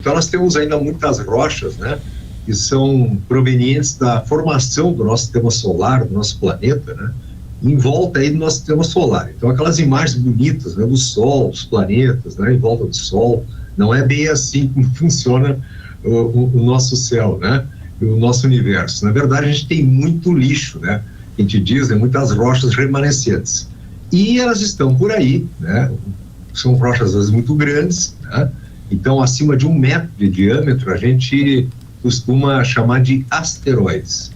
Então nós temos ainda muitas rochas, né, que são provenientes da formação do nosso sistema solar, do nosso planeta, né, em volta aí do nosso sistema solar. Então aquelas imagens bonitas, né, do Sol, dos planetas, né, em volta do Sol, não é bem assim como funciona o nosso céu, né, o nosso universo. Na verdade a gente tem muito lixo, né, a gente diz, né, muitas rochas remanescentes. E elas estão por aí, né, são rochas às vezes muito grandes, né. Então, acima de 1 metro de diâmetro, a gente costuma chamar de asteroides.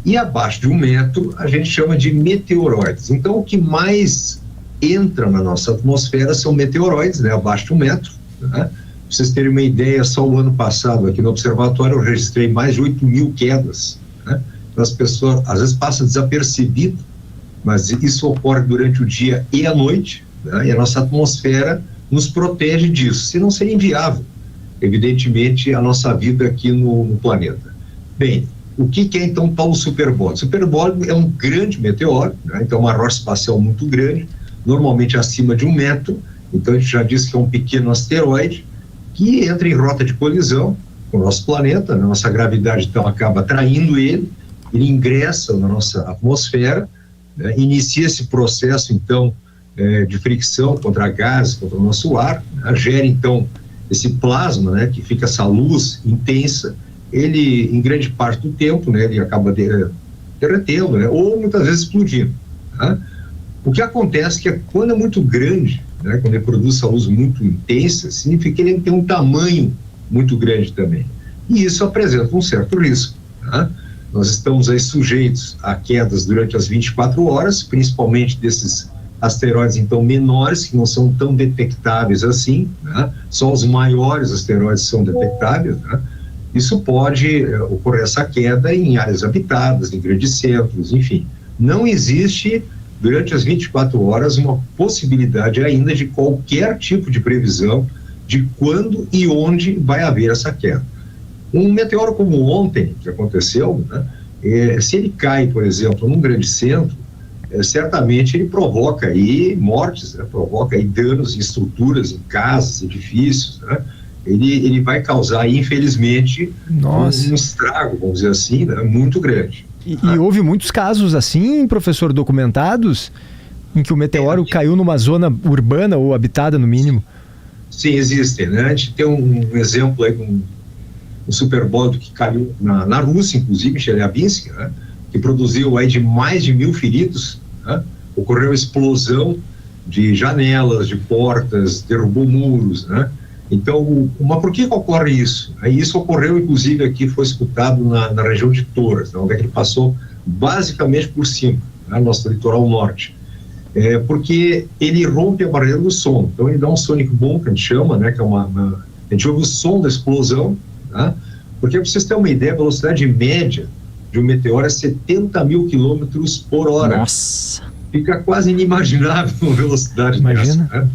E abaixo de 1 metro, a gente chama de meteoroides. Então, o que mais entra na nossa atmosfera são meteoroides, né, abaixo de 1 metro. Né? Para vocês terem uma ideia, só o ano passado, aqui no observatório, eu registrei mais de 8.000 quedas. Né? Então, as pessoas, às vezes, passam desapercebido, mas isso ocorre durante o dia e a noite, né? E a nossa atmosfera nos protege disso, senão seria inviável, evidentemente, a nossa vida aqui no planeta. Bem, o que é então o tal do Superbólido? O Superbólido é um grande meteoro, né? Então uma rocha espacial muito grande, normalmente acima de 1 metro, então a gente já disse que é um pequeno asteroide, que entra em rota de colisão com o nosso planeta, né? Nossa gravidade então acaba atraindo ele ingressa na nossa atmosfera, né? Inicia esse processo então de fricção contra gases, contra o nosso ar, né? Gera então esse plasma, né, que fica essa luz intensa. Ele, em grande parte do tempo, né, ele acaba derretendo, né, ou muitas vezes explodindo. Tá? O que acontece é que quando é muito grande, né, quando ele produz essa luz muito intensa, significa que ele tem um tamanho muito grande também. E isso apresenta um certo risco. Tá? Nós estamos aí sujeitos a quedas durante as 24 horas, principalmente desses asteroides então menores, que não são tão detectáveis assim, né? Só os maiores asteroides são detectáveis, né? Isso pode ocorrer essa queda em áreas habitadas, em grandes centros, enfim. Não existe, durante as 24 horas, uma possibilidade ainda de qualquer tipo de previsão de quando e onde vai haver essa queda. Um meteoro como ontem, que aconteceu, né? Se ele cai, por exemplo, num grande centro, certamente ele provoca aí mortes, né? Provoca aí danos em estruturas, em casas, edifícios, né? Ele vai causar, infelizmente, um estrago, vamos dizer assim, né? Muito grande. E houve muitos casos assim, professor, documentados, em que o meteoro caiu numa zona urbana ou habitada, no mínimo? Sim, existem, né? A gente tem um exemplo aí com um Superbólido que caiu na Rússia, inclusive, Chelyabinsk, né? Que produziu aí de mais de 1.000 feridos, né? Ocorreu explosão de janelas, de portas, derrubou muros, né? Então, por que ocorre isso? Isso ocorreu, inclusive, aqui foi escutado na região de Torres, né? Onde é que ele passou basicamente por cima, né? Nosso litoral norte. Porque ele rompe a barreira do som, então ele dá um sonic boom, que a gente chama, né? Que é a gente ouve o som da explosão, né? Porque, para vocês terem uma ideia, a velocidade média de um meteoro é 70.000 quilômetros por hora. Nossa! Fica quase inimaginável uma velocidade dessa, né?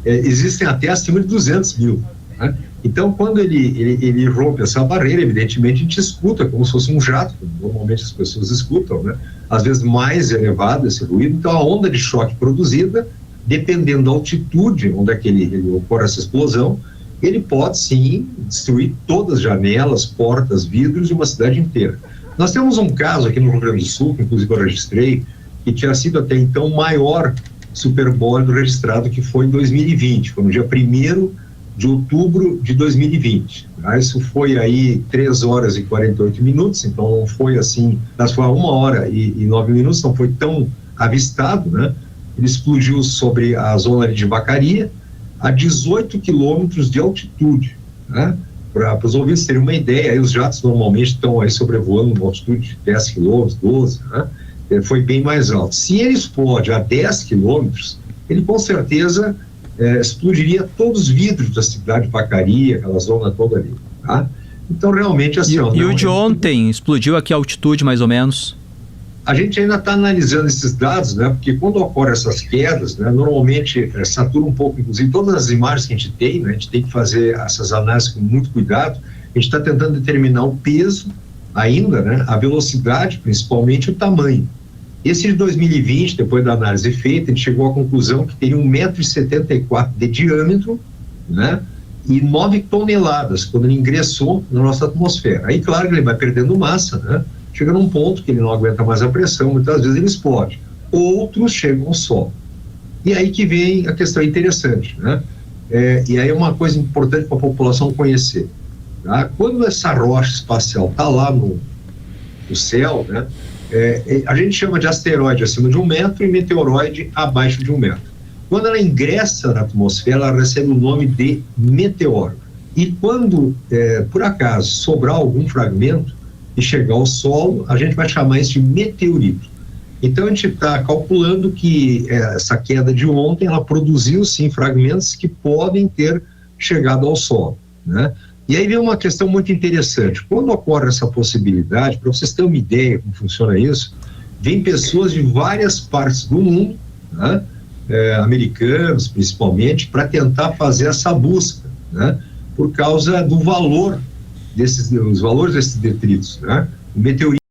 Existem até acima de 200.000. Né? Então, quando ele rompe essa barreira, evidentemente a gente escuta como se fosse um jato, como normalmente as pessoas escutam, né? Às vezes mais elevado esse ruído. Então, a onda de choque produzida, dependendo da altitude onde é que ele ocorre essa explosão, ele pode sim destruir todas as janelas, portas, vidros de uma cidade inteira. Nós temos um caso aqui no Rio Grande do Sul, que inclusive eu registrei, que tinha sido até então o maior Superbólido registrado, que foi em 2020, foi no dia 1º de outubro de 2020. Isso foi aí 3 horas e 48 minutos, então não foi assim, mas foi 1 hora e 9 minutos, não foi tão avistado, né? Ele explodiu sobre a zona de Vacaria, a 18 quilômetros de altitude, né? Para os ouvintes terem uma ideia, aí os jatos normalmente estão aí sobrevoando uma altitude de 10 quilômetros, 12, né? Foi bem mais alto. Se ele explode a 10 quilômetros, ele com certeza explodiria todos os vidros da cidade de Vacaria, aquela zona toda ali, tá? Então realmente assim... E o de ontem explodiu a que altitude mais ou menos? A gente ainda está analisando esses dados, né? Porque quando ocorrem essas quedas, né, normalmente satura um pouco, inclusive todas as imagens que a gente tem, né? A gente tem que fazer essas análises com muito cuidado. A gente está tentando determinar o peso ainda, né? A velocidade, principalmente o tamanho. Esse de 2020, depois da análise feita, a gente chegou à conclusão que teria 1,74 m de diâmetro, né? e 9 toneladas quando ele ingressou na nossa atmosfera. Aí, claro que ele vai perdendo massa, né? Chega num ponto que ele não aguenta mais a pressão, muitas vezes ele explode. Outros chegam ao solo. E aí que vem a questão interessante, né? E aí é uma coisa importante para a população conhecer. Tá? Quando essa rocha espacial está lá no céu, né? A gente chama de asteroide acima de 1 metro e meteoroide abaixo de 1 metro. Quando ela ingressa na atmosfera, ela recebe o nome de meteoro. E quando, por acaso, sobrar algum fragmento e chegar ao solo, a gente vai chamar isso de meteorito. Então, a gente está calculando que essa queda de ontem, ela produziu, sim, fragmentos que podem ter chegado ao solo, né? E aí vem uma questão muito interessante. Quando ocorre essa possibilidade, para vocês terem uma ideia como funciona isso, vem pessoas de várias partes do mundo, né? Americanos principalmente, para tentar fazer essa busca, né? Por causa do valor os valores desses detritos, né? O meteorito